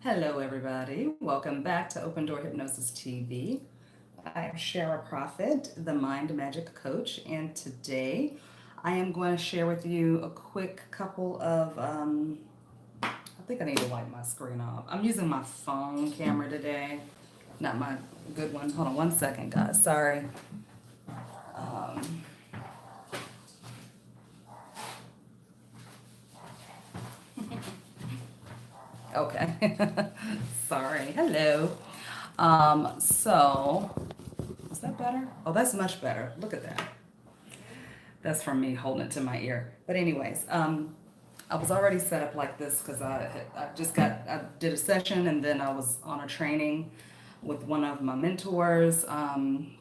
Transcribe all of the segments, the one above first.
Hello, everybody. Welcome back to Open Door Hypnosis TV. I am Shara Prophet, the Mind Magic Coach, and today I am going to share with you a quick couple of. I think I need to wipe my screen off. I'm using my phone camera today, not my good one. Hold on one second, guys. Sorry. Um, okay. Sorry. Hello. So, is that better? Oh, that's much better. Look at that. That's from me holding it to my ear. But anyways, I was already set up like this because I did a session and then I was on a training with one of my mentors. And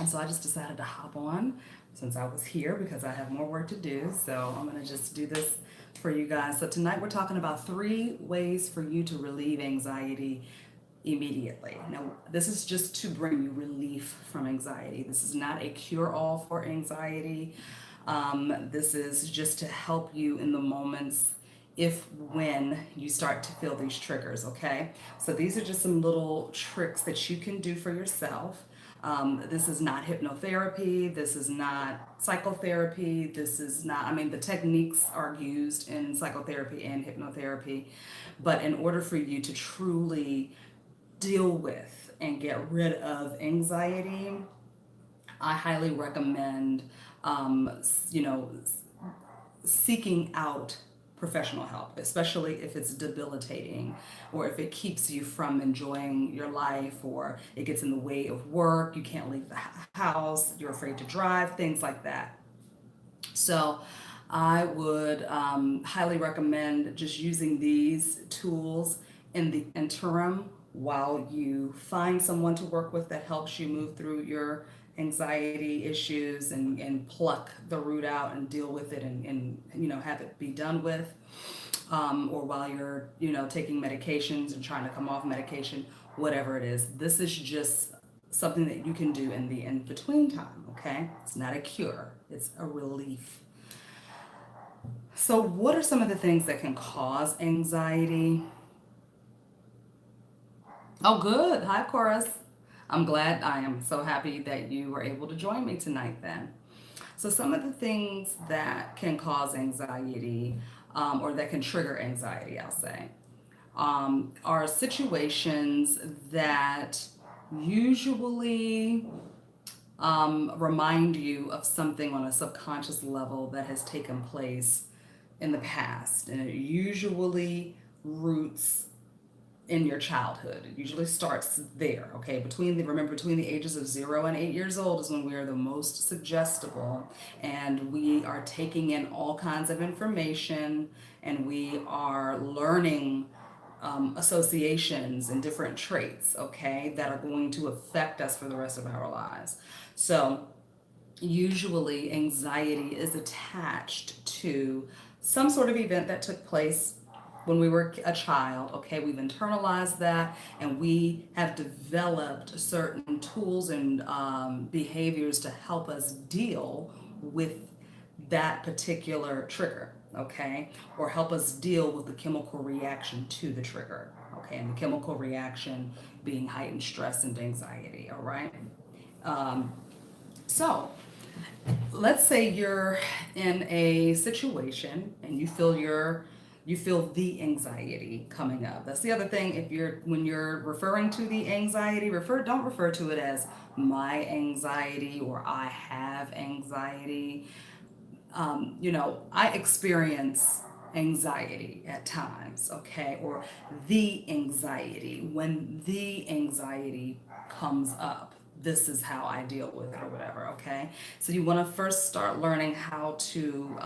so I just decided to hop on since I was here because I have more work to do. So I'm going to just do this for you guys. So tonight we're talking about 3 ways for you to relieve anxiety immediately. Now, this is just to bring you relief from anxiety. This is not a cure-all for anxiety. This is just to help you in the moments when you start to feel these triggers, okay? So these are just some little tricks that you can do for yourself. This is not hypnotherapy. This is not psychotherapy. This is not, the techniques are used in psychotherapy and hypnotherapy. But in order for you to truly deal with and get rid of anxiety, I highly recommend, you know, seeking out professional help, especially if it's debilitating or if it keeps you from enjoying your life or it gets in the way of work, you can't leave the house, you're afraid to drive, things like that. So I would highly recommend just using these tools in the interim while you find someone to work with that helps you move through your anxiety issues and pluck the root out and deal with it and have it be done with. Or while you're, taking medications and trying to come off medication, whatever it is. This is just something that you can do in the in-between time, okay? It's not a cure, it's a relief. So what are some of the things that can cause anxiety? Oh, good. Hi, Chorus. I am so happy that you were able to join me tonight then. So some of the things that can cause anxiety, or that can trigger anxiety, I'll say, are situations that usually remind you of something on a subconscious level that has taken place in the past. And it usually roots in your childhood. It usually starts there, okay? Between the ages of 0 and 8 years old is when we are the most suggestible, and we are taking in all kinds of information, and we are learning associations and different traits, okay, that are going to affect us for the rest of our lives. So usually anxiety is attached to some sort of event that took place when we were a child. Okay, we've internalized that and we have developed certain tools and behaviors to help us deal with that particular trigger, okay, or help us deal with the chemical reaction to the trigger, okay, and the chemical reaction being heightened stress and anxiety. All right. So let's say you're in a situation and you feel the anxiety coming up. That's the other thing. When you're referring to the anxiety, don't refer to it as my anxiety or I have anxiety. I experience anxiety at times, okay, or the anxiety. When the anxiety comes up, this is how I deal with it or whatever, okay? So you want to first start learning how to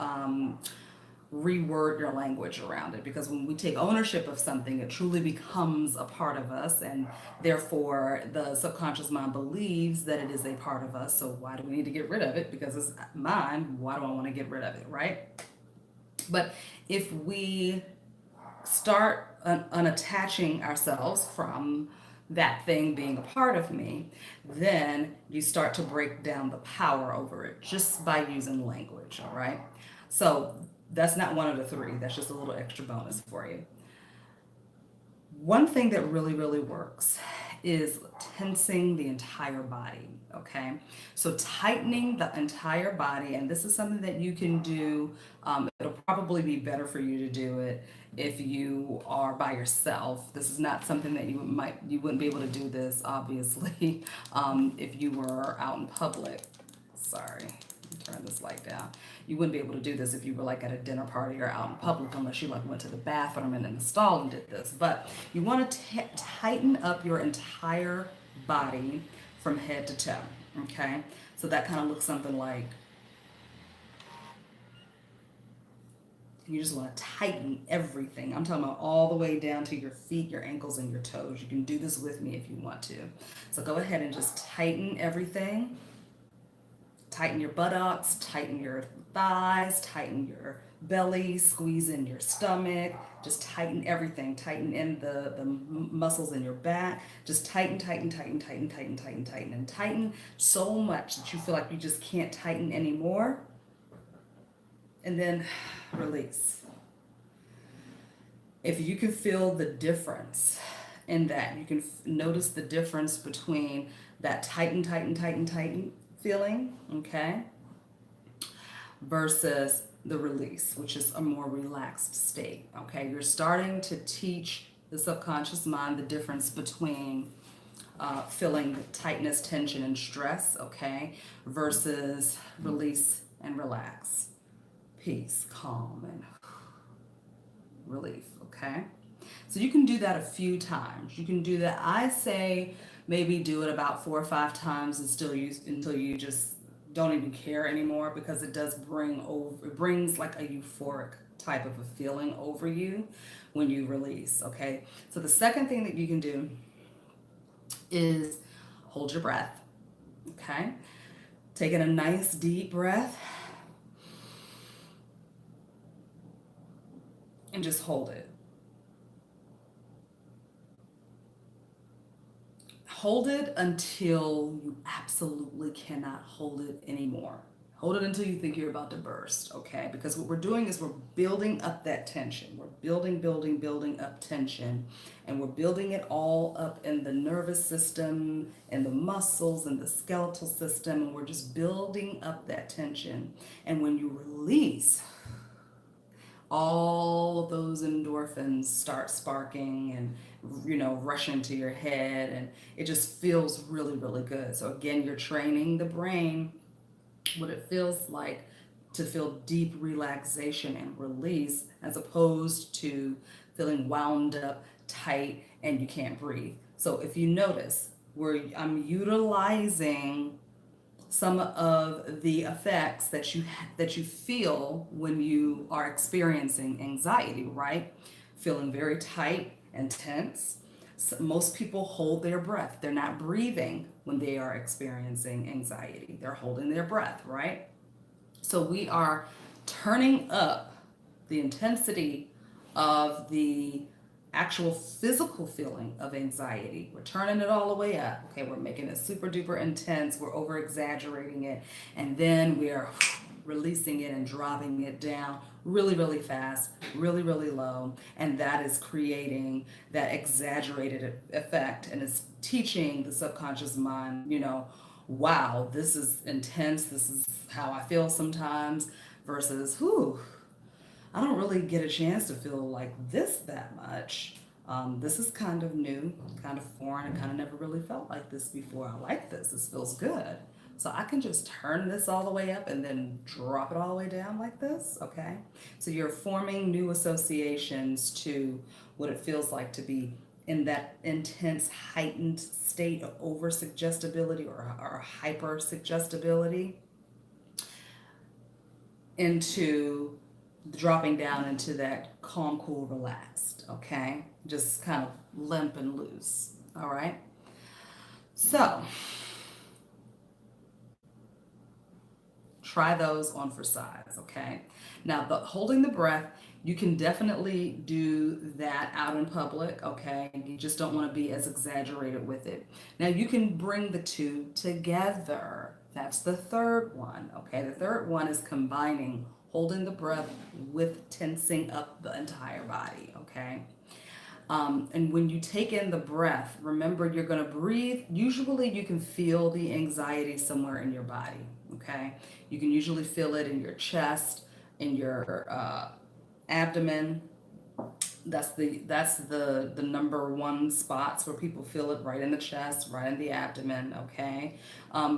reword your language around it, because when we take ownership of something, it truly becomes a part of us, and therefore the subconscious mind believes that it is a part of us. So why do we need to get rid of it? Because it's mine. Why do I want to get rid of it, right? But if we start unattaching ourselves from that thing being a part of me, then you start to break down the power over it just by using language, all right? So that's not one of the 3. That's just a little extra bonus for you. One thing that really, really works is tensing the entire body, okay? So tightening the entire body, and this is something that you can do. It'll probably be better for you to do it if you are by yourself. This is not something that you wouldn't be able to do this, obviously, if you were out in public. Sorry, turn this light down. You wouldn't be able to do this if you were like at a dinner party or out in public, unless you like went to the bathroom and in the stall and did this. But you want to tighten up your entire body from head to toe. Okay, so that kind of looks something like, you just want to tighten everything. I'm talking about all the way down to your feet, your ankles, and your toes. You can do this with me if you want to. So go ahead and just tighten everything. Tighten your buttocks, tighten your thighs, tighten your belly, squeeze in your stomach. Just tighten everything. Tighten in the muscles in your back. Just tighten, tighten, tighten, tighten, tighten, tighten, tighten, and tighten so much that you feel like you just can't tighten anymore. And then release. If you can feel the difference in that, you can notice the difference between that tighten, tighten, tighten, tighten feeling, okay, versus the release, which is a more relaxed state, okay? You're starting to teach the subconscious mind the difference between feeling tightness, tension, and stress, okay, versus release and relax, peace, calm, and relief, okay? So you can do that a few times. You can do that, I say, maybe do it about 4 or 5 times until you just don't even care anymore, because it does it brings like a euphoric type of a feeling over you when you release, okay? So the second thing that you can do is hold your breath, okay? Taking a nice deep breath and just hold it. Hold it until you absolutely cannot hold it anymore. Hold it until you think you're about to burst, okay? Because what we're doing is we're building up that tension. We're building up tension. And we're building it all up in the nervous system, and the muscles, and the skeletal system. And we're just building up that tension. And when you release, all of those endorphins start sparking and rushing to your head, and it just feels really, really good. So again, you're training the brain what it feels like to feel deep relaxation and release, as opposed to feeling wound up tight and you can't breathe. So if you notice, where I'm utilizing some of the effects that you feel when you are experiencing anxiety, right? Feeling very tight and tense. So most people hold their breath. They're not breathing when they are experiencing anxiety. They're holding their breath, right? So we are turning up the intensity of the actual physical feeling of anxiety. We're turning it all the way up. Okay, we're making it super duper intense. We're over exaggerating it. And then we're releasing it and dropping it down really, really fast, really, really low. And that is creating that exaggerated effect. And it's teaching the subconscious mind, wow, this is intense. This is how I feel sometimes, versus, whew, I don't really get a chance to feel like this that much. This is kind of new, kind of foreign. I kind of never really felt like this before. I like this. This feels good. So I can just turn this all the way up and then drop it all the way down like this, okay? So you're forming new associations to what it feels like to be in that intense, heightened state of over-suggestibility or hyper-suggestibility, into dropping down into that calm, cool, relaxed, okay? Just kind of limp and loose, all right? So, try those on for size, okay? Now, holding the breath, you can definitely do that out in public, okay? You just don't want to be as exaggerated with it. Now, you can bring the two together. That's the third one, okay? The third one is combining holding the breath with tensing up the entire body, okay? And when you take in the breath, remember you're going to breathe. Usually you can feel the anxiety somewhere in your body. Okay. You can usually feel it in your chest, in your abdomen. That's the number one spots where people feel it, right in the chest, right in the abdomen. Okay.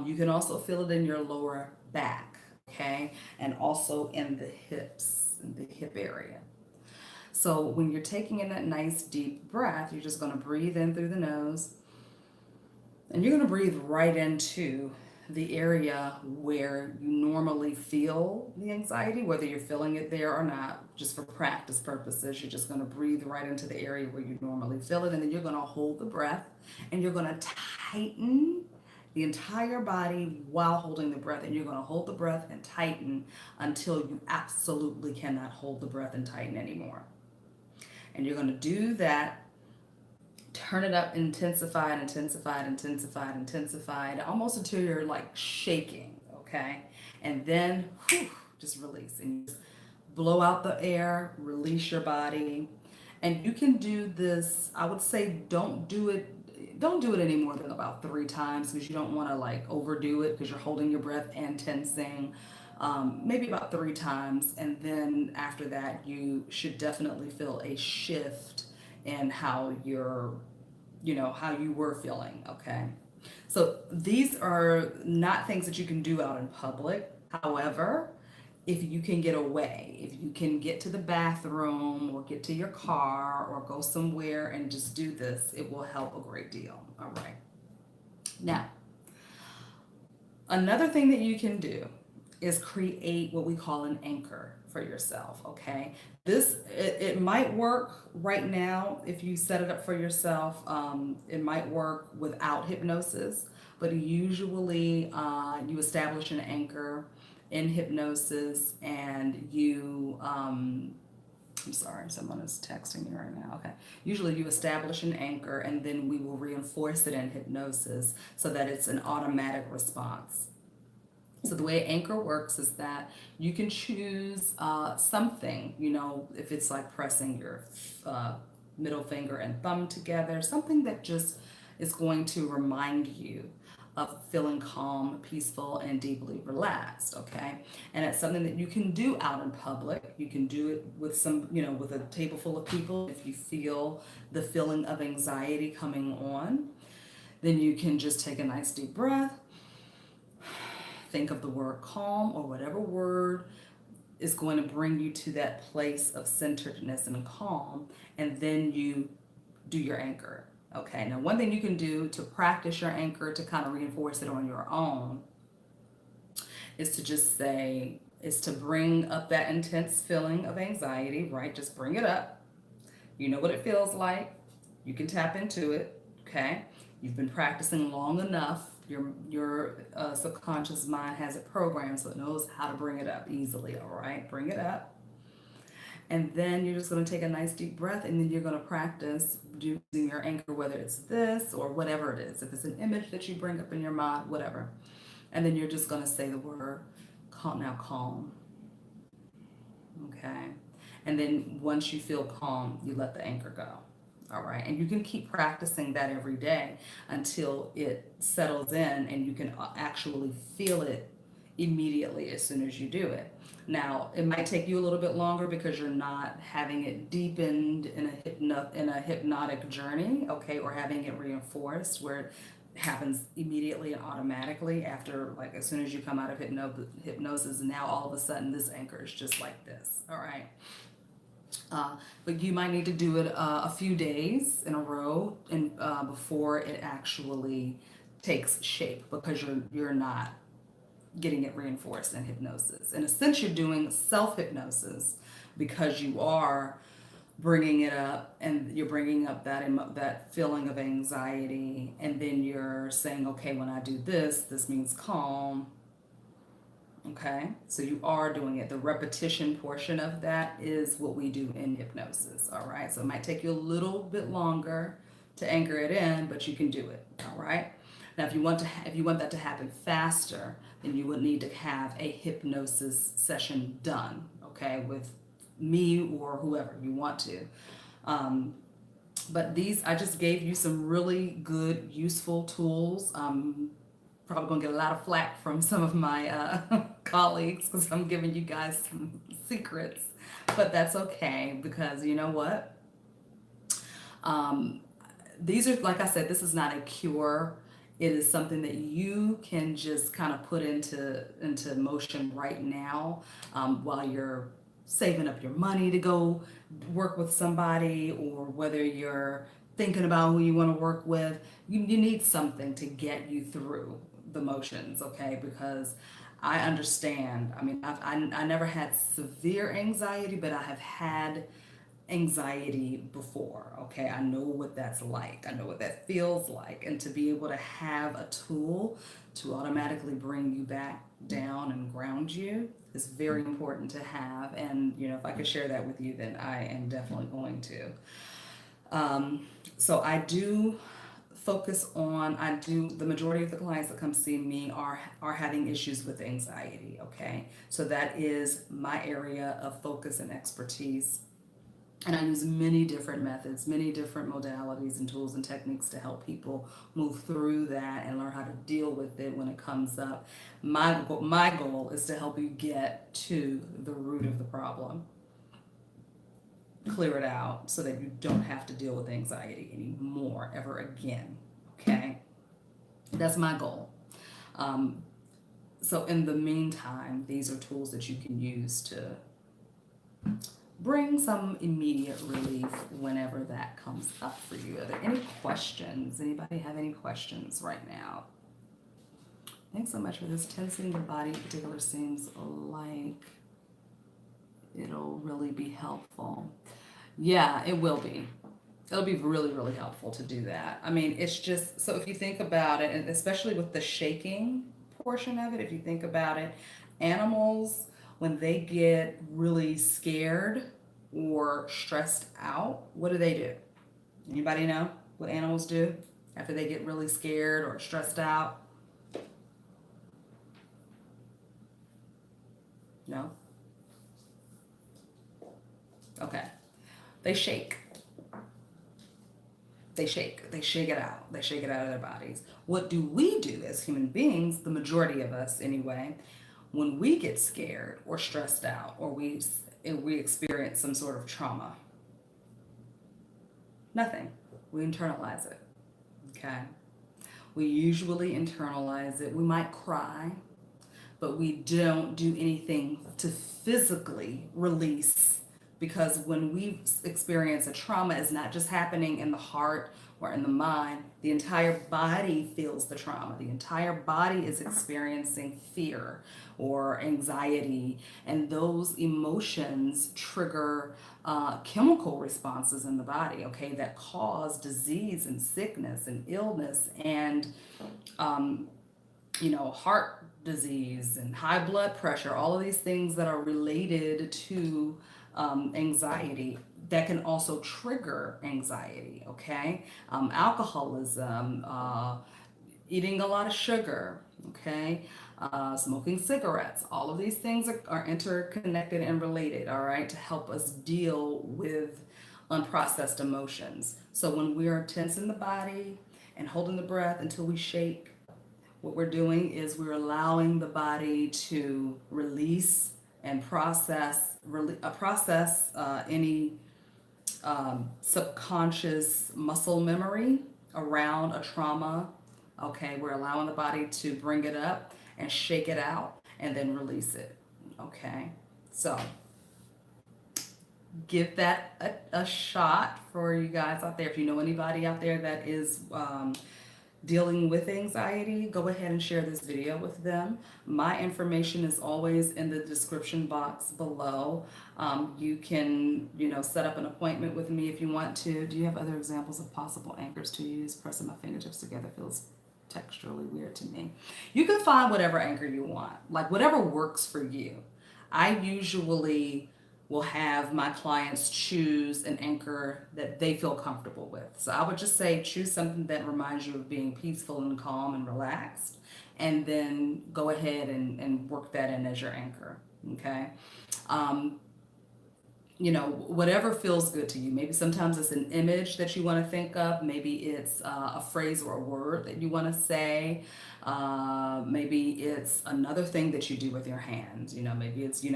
You can also feel it in your lower back. Okay. And also in the hips, in the hip area. So when you're taking in that nice deep breath, you're just going to breathe in through the nose, and you're going to breathe right into the area where you normally feel the anxiety, whether you're feeling it there or not. Just for practice purposes, you're just going to breathe right into the area where you normally feel it, and then you're going to hold the breath, and you're going to tighten the entire body while holding the breath. And you're going to hold the breath and tighten until you absolutely cannot hold the breath and tighten anymore. And you're going to do that, turn it up, intensified, intensified, intensified, intensified, almost until you're like shaking, okay? And then just release. And just blow out the air, release your body. And you can do this, I would say don't do it any more than about 3 times, because you don't want to like overdo it because you're holding your breath and tensing. Maybe about 3 times, and then after that you should definitely feel a shift in how how you were feeling. Okay, so these are not things that you can do out in public. However, if you can get away, if you can get to the bathroom or get to your car or go somewhere and just do this, it will help a great deal. All right, now another thing that you can do is create what we call an anchor for yourself. Okay, it might work right now if you set it up for yourself. It might work without hypnosis, but usually you establish an anchor in hypnosis, and you I'm sorry, someone is texting me right now. Okay. Usually you establish an anchor, and then we will reinforce it in hypnosis so that it's an automatic response. So the way anchor works is that you can choose something, if it's like pressing your middle finger and thumb together, something that just is going to remind you of feeling calm, peaceful, and deeply relaxed, okay? And it's something that you can do out in public. You can do it with with a table full of people. If you feel the feeling of anxiety coming on, then you can just take a nice deep breath. Think of the word calm or whatever word is going to bring you to that place of centeredness and calm, and then you do your anchor. Okay, now one thing you can do to practice your anchor to kind of reinforce it on your own is to bring up that intense feeling of anxiety, right? Just bring it up. You know what it feels like. You can tap into it, okay? You've been practicing long enough. Your subconscious mind has it programmed so it knows how to bring it up easily, all right? Bring it up. And then you're just going to take a nice deep breath, and then you're going to practice using your anchor, whether it's this or whatever it is. If it's an image that you bring up in your mind, whatever. And then you're just going to say the word calm. Now calm. Okay. And then once you feel calm, you let the anchor go. All right. And you can keep practicing that every day until it settles in and you can actually feel it immediately as soon as you do it. Now, it might take you a little bit longer because you're not having it deepened in a hypnotic journey, okay, or having it reinforced where it happens immediately and automatically after, like, as soon as you come out of hypnosis. Now all of a sudden this anchor is just like this. All right. But you might need to do it a few days in a row and before it actually takes shape, because you're not getting it reinforced in hypnosis. In a sense, you're doing self-hypnosis because you are bringing it up, and you're bringing up that feeling of anxiety, and then you're saying, okay, when I do this, this means calm. Okay, so you are doing it. The repetition portion of that is what we do in hypnosis. All right, so it might take you a little bit longer to anchor it in, but you can do it. All right. Now, if you want that to happen faster, then you would need to have a hypnosis session done. Okay, with me or whoever you want to. But these, I just gave you some really good, useful tools. Probably gonna get a lot of flack from some of my colleagues because I'm giving you guys some secrets, but that's okay because you know what? Um, these are, like I said, this is not a cure. It is something that you can just kind of put into motion right now, while you're saving up your money to go work with somebody, or whether you're thinking about who you want to work with. You need something to get you through the motions, okay? Because I understand. I mean, I never had severe anxiety, but I have had anxiety before. Okay, I know what that's like, I know what that feels like, and to be able to have a tool to automatically bring you back down and ground you is very important to have. And you know, if I could share that with you, then I am definitely going to. So I do focus on, I do, the majority of the clients that come see me are having issues with anxiety. Okay, so that is my area of focus and expertise. And I use many different methods, many different modalities and tools and techniques to help people move through that and learn how to deal with it when it comes up. My goal is to help you get to the root of the problem, clear it out so that you don't have to deal with anxiety anymore ever again. Okay? That's my goal. Um, so, in the meantime, these are tools that you can use to bring some immediate relief whenever that comes up for you. Are there any questions? Anybody have any questions right now? Thanks so much for this. Tensing the body in particular seems like it'll really be helpful. Yeah, it will be. It'll be really, really helpful to do that. I mean, it's just, so if you think about it, and especially with the shaking portion of it, if you think about it, animals, when they get really scared or stressed out, what do? Anybody know what animals do after they get really scared or stressed out? No? Okay. They shake. They shake it out. They shake it out of their bodies. What do we do as human beings, the majority of us anyway, when we get scared or stressed out, or we experience some sort of trauma? Nothing. We internalize it. Okay? We usually internalize it. We might cry, but we don't do anything to physically release, because when we experience a trauma, it's not just happening in the heart or in the mind. The entire body feels the trauma. The entire body is experiencing fear or anxiety, and those emotions trigger chemical responses in the body, okay, that cause disease and sickness and illness and heart disease and high blood pressure, all of these things that are related to anxiety that can also trigger anxiety, okay? Alcoholism, eating a lot of sugar, okay? Smoking cigarettes, all of these things are interconnected and related, all right, to help us deal with unprocessed emotions. So when we are tense in the body and holding the breath until we shake, what we're doing is we're allowing the body to release and process any subconscious muscle memory around a trauma. Okay, we're allowing the body to bring it up and shake it out and then release it. Okay, so give that a shot for you guys out there. If you know anybody out there that is dealing with anxiety, go ahead and share this video with them. My information is always in the description box below. You can, set up an appointment with me if you want to. Do you have other examples of possible anchors to use? Pressing my fingertips together feels texturally weird to me. You can find whatever anchor you want, like whatever works for you. I usually will have my clients choose an anchor that they feel comfortable with. So I would just say choose something that reminds you of being peaceful and calm and relaxed, and then go ahead and work that in as your anchor. Okay. whatever feels good to you. Maybe sometimes it's an image that you want to think of. Maybe it's a phrase or a word that you want to say. Maybe it's another thing that you do with your hands. Maybe it's, you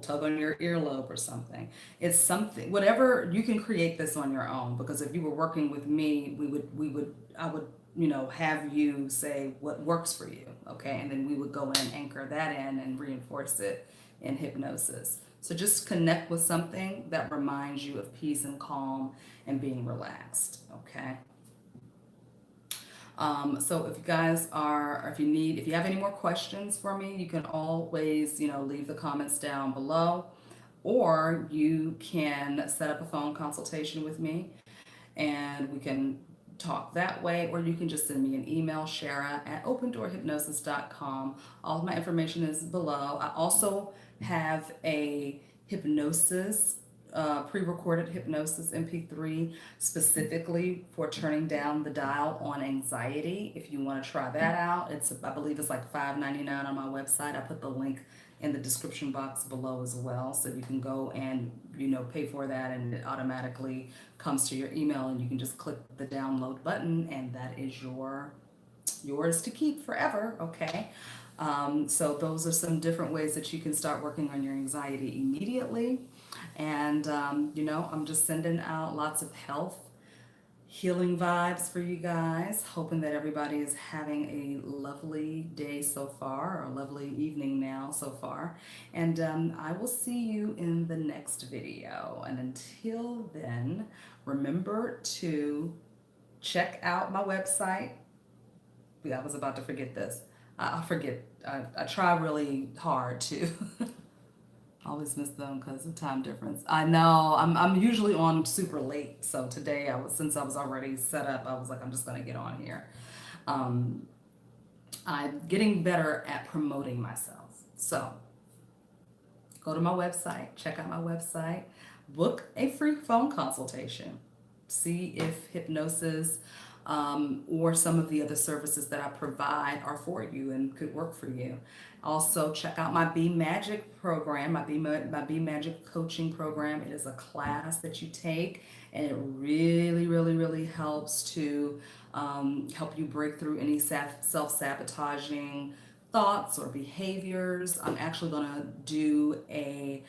tug on your earlobe or something. It's something, whatever, you can create this on your own, because if you were working with me, I would, have you say what works for you. Okay. And then we would go in and anchor that in and reinforce it in hypnosis. So just connect with something that reminds you of peace and calm and being relaxed, okay? So if you guys if you have any more questions for me, you can always, leave the comments down below, or you can set up a phone consultation with me and we can talk that way, or you can just send me an email, Shara at opendoorhypnosis.com. All of my information is below. I also have a hypnosis, pre-recorded hypnosis MP3 specifically for turning down the dial on anxiety. If you want to try that out, I believe it's like $5.99 on my website. I put the link in the description box below as well, so you can go and pay for that, and it automatically comes to your email, and you can just click the download button, and that is yours to keep forever. Okay. So those are some different ways that you can start working on your anxiety immediately. And I'm just sending out lots of health healing vibes for you guys, hoping that everybody is having a lovely day so far, or a lovely evening now so far. And I will see you in the next video. And until then, remember to check out my website. I was about to forget this. I forget. I try really hard to. I always miss them because of time difference. I know I'm usually on super late, so today since I was already set up, I was like, I'm just gonna get on here. I'm getting better at promoting myself. So go to my website, check out my website, book a free phone consultation, see if hypnosis or some of the other services that I provide are for you and could work for you. Also, check out my Be Magic program, my Be Magic coaching program. It is a class that you take, and it really, really, really helps to help you break through any self-sabotaging thoughts or behaviors. I'm actually going to do a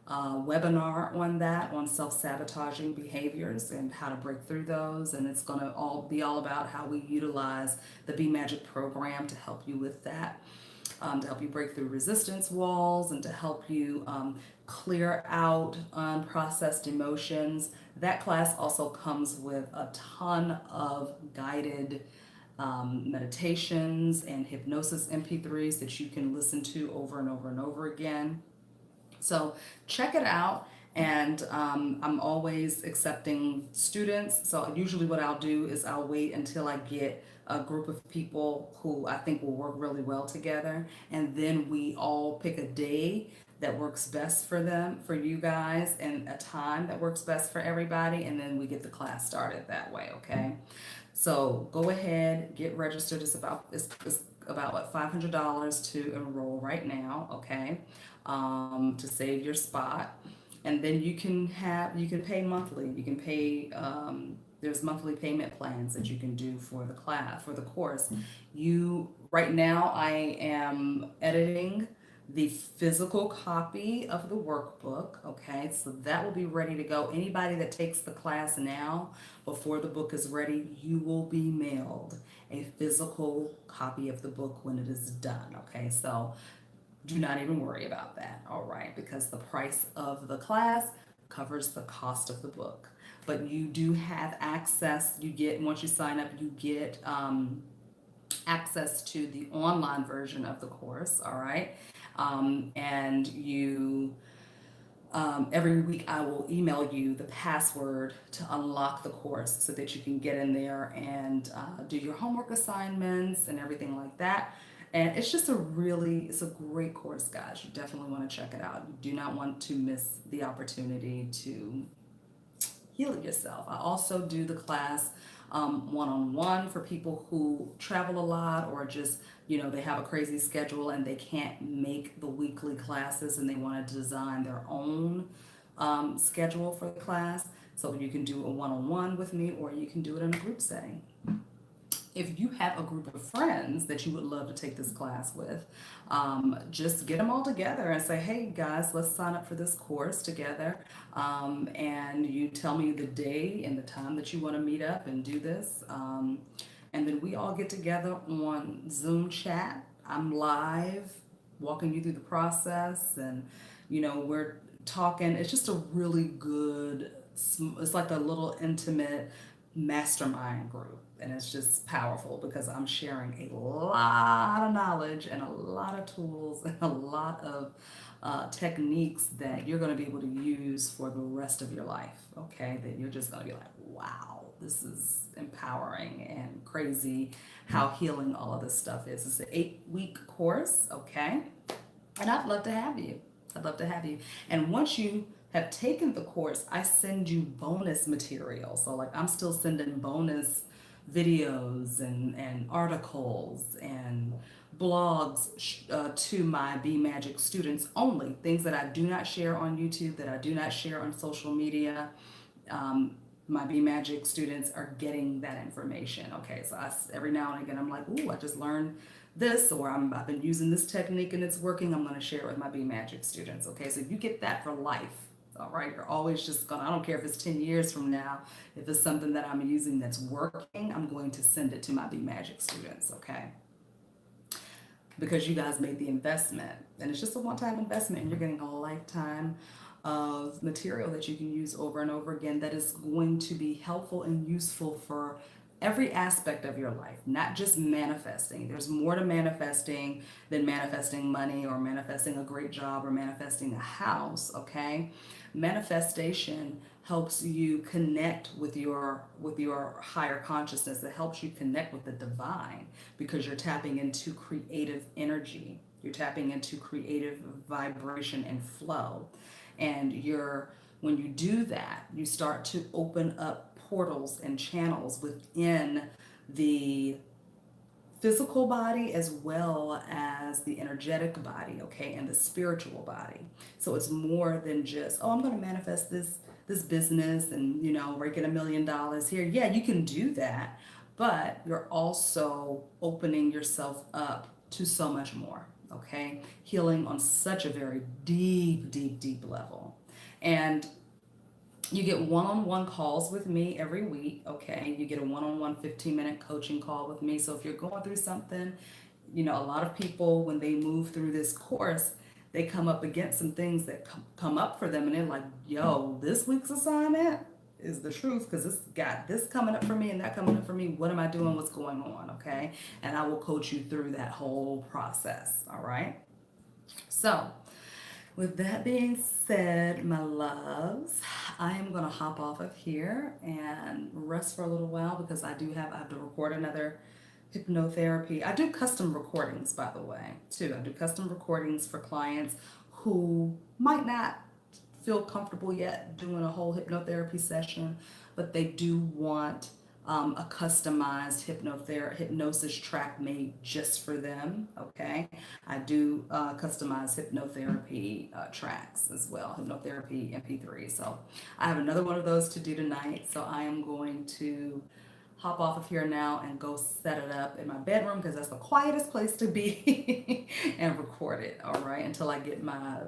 webinar on that, on self-sabotaging behaviors and how to break through those, and it's going to be all about how we utilize the Be Magic program to help you with that, to help you break through resistance walls, and to help you clear out unprocessed emotions. That class also comes with a ton of guided meditations and hypnosis MP3s that you can listen to over and over and over again. So check it out, and I'm always accepting students. So usually what I'll do is I'll wait until I get a group of people who I think will work really well together, and then we all pick a day that works best for them, for you guys, and a time that works best for everybody, and then we get the class started that way, okay? So go ahead, get registered. It's about what, $500 to enroll right now, okay? To save your spot, and then you can pay monthly. You can pay. There's monthly payment plans that you can do for the course. Right now I am editing the physical copy of the workbook. Okay, so that will be ready to go. Anybody that takes the class now, before the book is ready, you will be mailed a physical copy of the book when it is done. Okay, so do not even worry about that, all right? Because the price of the class covers the cost of the book. But you do have access, once you sign up, you get access to the online version of the course, all right? And every week I will email you the password to unlock the course so that you can get in there and do your homework assignments and everything like that. And it's a great course, guys. You definitely want to check it out. You do not want to miss the opportunity to heal yourself. I also do the class one-on-one for people who travel a lot, or just, they have a crazy schedule and they can't make the weekly classes and they want to design their own schedule for the class. So you can do a one-on-one with me, or you can do it in a group setting. If you have a group of friends that you would love to take this class with, just get them all together and say, hey guys, let's sign up for this course together. And you tell me the day and the time that you want to meet up and do this. And then we all get together on Zoom chat. I'm live walking you through the process, and we're talking. It's just a really good, it's like a little intimate mastermind group, and it's just powerful because I'm sharing a lot of knowledge and a lot of tools and a lot of techniques that you're going to be able to use for the rest of your life. Okay, that you're just going to be like, wow, this is empowering and crazy how healing all of this stuff is. It's an 8-week course. Okay, and I'd love to have you. I'd love to have you. And once you have taken the course, I send you bonus material. So like I'm still sending bonus videos and articles and blogs to my Be Magic students only. Things that I do not share on YouTube, that I do not share on social media. My Be Magic students are getting that information. Okay, so every now and again I'm like, ooh, I just learned this, or I've been using this technique and it's working. I'm going to share it with my Be Magic students. Okay, so you get that for life. All right, you're always just going to, I don't care if it's 10 years from now, if it's something that I'm using that's working, I'm going to send it to my Be Magic students. Okay, because you guys made the investment, and it's just a one-time investment, and you're getting a lifetime of material that you can use over and over again that is going to be helpful and useful for every aspect of your life, not just manifesting. There's more to manifesting than manifesting money or manifesting a great job or manifesting a house. Okay, manifestation helps you connect with your higher consciousness. It helps you connect with the divine because you're tapping into creative energy. You're tapping into creative vibration and flow. And when you do that, you start to open up portals and channels within the physical body as well as the energetic body, okay, and the spiritual body. So it's more than just, oh, I'm going to manifest this business and rake in $1 million here. Yeah, you can do that, but you're also opening yourself up to so much more. Okay, healing on such a very deep, deep, deep level. And you get one-on-one calls with me every week. Okay, you get a one-on-one 15-minute coaching call with me. So if you're going through something, a lot of people, when they move through this course, they come up against some things that come up for them, and they're like, yo, this week's assignment is the truth, because it's got this coming up for me and that coming up for me. What am I doing? What's going on? Okay, and I will coach you through that whole process. All right, so with that being said, my loves, I am going to hop off of here and rest for a little while because I have to record another hypnotherapy. I do custom recordings, by the way, too. I do custom recordings for clients who might not feel comfortable yet doing a whole hypnotherapy session, but they do want a customized hypnosis track made just for them. Okay, I do customize hypnotherapy tracks as well, hypnotherapy MP3. So I have another one of those to do tonight. So I am going to hop off of here now and go set it up in my bedroom because that's the quietest place to be and record it. All right, until I get my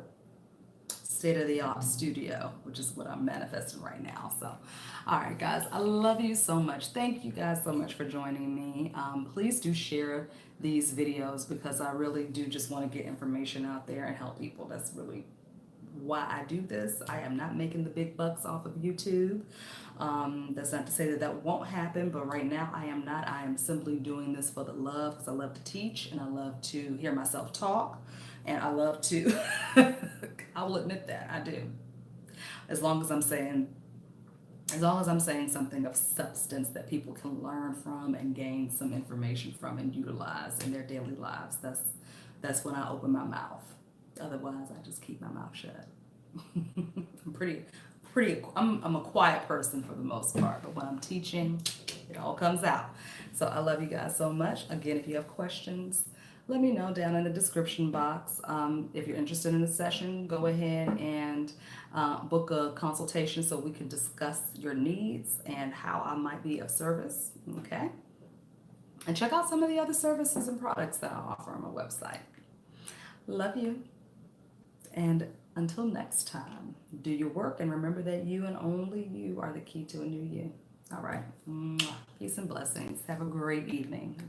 state-of-the-art studio, which is what I'm manifesting right now. So, all right, guys, I love you so much. Thank you guys so much for joining me. Please do share these videos because I really do just want to get information out there and help people. That's really why I do this. I am not making the big bucks off of YouTube. That's not to say that that won't happen, but right now I am not. I am simply doing this for the love because I love to teach and I love to hear myself talk. And I love to, I will admit that, I do. As long as I'm saying something of substance that people can learn from and gain some information from and utilize in their daily lives, that's when I open my mouth. Otherwise, I just keep my mouth shut. I'm a quiet person for the most part, but when I'm teaching, it all comes out. So I love you guys so much. Again, if you have questions, let me know down in the description box. If you're interested in the session, go ahead and book a consultation so we can discuss your needs and how I might be of service. Okay? And check out some of the other services and products that I offer on my website. Love you. And until next time, do your work and remember that you and only you are the key to a new you. All right. Peace and blessings. Have a great evening. Bye.